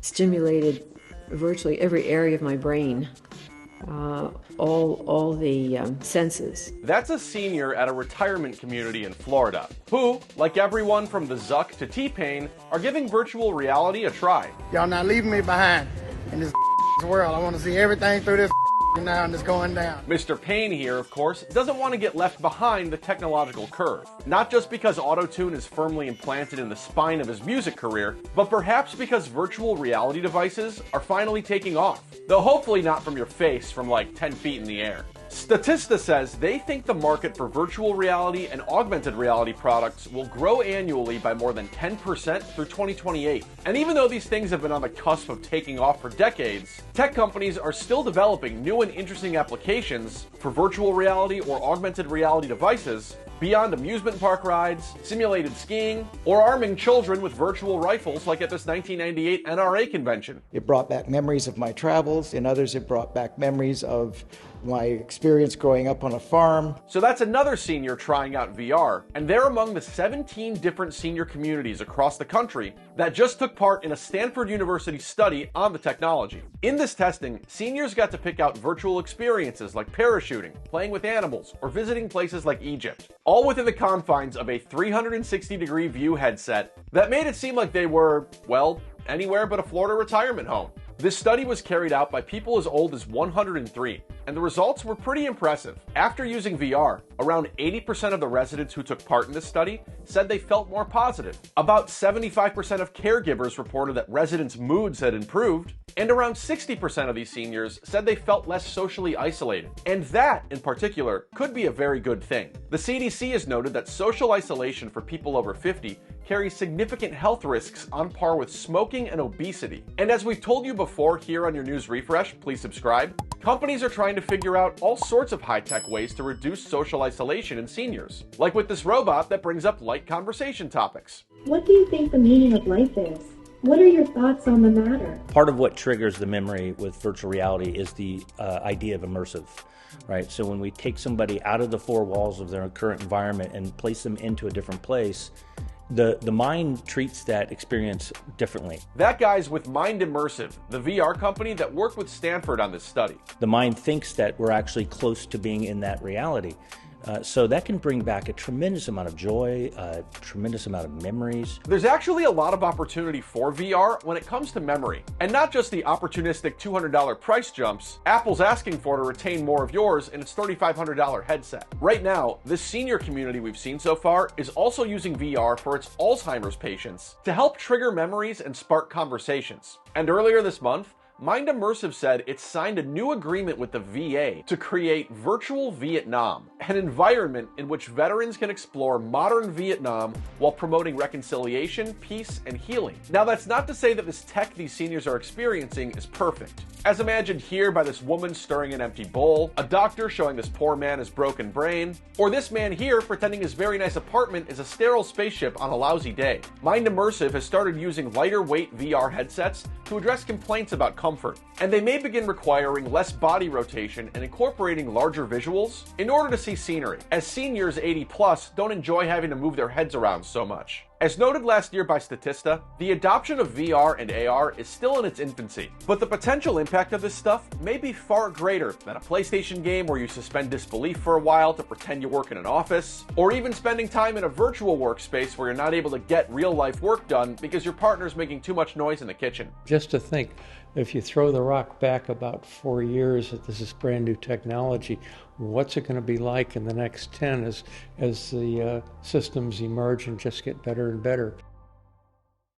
stimulated virtually every area of my brain, all the senses. That's a senior at a retirement community in Florida, who, like everyone from the Zuck to T-Pain, are giving virtual reality a try. Y'all not leaving me behind in this world. I want to see everything through this now and it's going down. Mr. Payne here, of course, doesn't want to get left behind the technological curve. Not just because autotune is firmly implanted in the spine of his music career, but perhaps because virtual reality devices are finally taking off. Though hopefully not from your face from like 10 feet in the air. Statista says they think the market for virtual reality and augmented reality products will grow annually by more than 10% through 2028. And even though these things have been on the cusp of taking off for decades, tech companies are still developing new and interesting applications for virtual reality or augmented reality devices beyond amusement park rides, simulated skiing, or arming children with virtual rifles like at this 1998 NRA convention. It brought back memories of my travels. In others, it brought back memories of my experience growing up on a farm. So that's another senior trying out VR, and they're among the 17 different senior communities across the country that just took part in a Stanford University study on the technology. In this testing, seniors got to pick out virtual experiences like parachuting, playing with animals, or visiting places like Egypt, all within the confines of a 360-degree view headset that made it seem like they were, well, anywhere but a Florida retirement home. This study was carried out by people as old as 103, and the results were pretty impressive. After using VR, around 80% of the residents who took part in this study said they felt more positive. About 75% of caregivers reported that residents' moods had improved, and around 60% of these seniors said they felt less socially isolated. And that, in particular, could be a very good thing. The CDC has noted that social isolation for people over 50 carries significant health risks on par with smoking and obesity. And as we've told you before here on your news refresh, please subscribe, companies are trying to figure out all sorts of high-tech ways to reduce social isolation in seniors, like with this robot that brings up light conversation topics. What do you think the meaning of life is? What are your thoughts on the matter? Part of what triggers the memory with virtual reality is the idea of immersive, right? So when we take somebody out of the four walls of their current environment and place them into a different place, the mind treats that experience differently. That guy's with Mind Immersive, the VR company that worked with Stanford on this study. The mind thinks that we're actually close to being in that reality. So that can bring back a tremendous amount of joy, a tremendous amount of memories. There's actually a lot of opportunity for VR when it comes to memory. And not just the opportunistic $200 price jumps Apple's asking for to retain more of yours in its $3,500 headset. Right now, this senior community we've seen so far is also using VR for its Alzheimer's patients to help trigger memories and spark conversations. And earlier this month, Mind Immersive said it signed a new agreement with the VA to create Virtual Vietnam, an environment in which veterans can explore modern Vietnam while promoting reconciliation, peace, and healing. Now, that's not to say that this tech these seniors are experiencing is perfect. As imagined here by this woman stirring an empty bowl, a doctor showing this poor man his broken brain, or this man here pretending his very nice apartment is a sterile spaceship on a lousy day. Mind Immersive has started using lighter weight VR headsets to address complaints about comfort, and they may begin requiring less body rotation and incorporating larger visuals in order to see scenery, as seniors 80 plus don't enjoy having to move their heads around so much. As noted last year by Statista, the adoption of VR and AR is still in its infancy, but the potential impact of this stuff may be far greater than a PlayStation game where you suspend disbelief for a while to pretend you work in an office, or even spending time in a virtual workspace where you're not able to get real-life work done because your partner's making too much noise in the kitchen. Just to think, if you throw the rock back about 4 years that this is brand new technology, what's it going to be like in the next 10 as the systems emerge and just get better and better?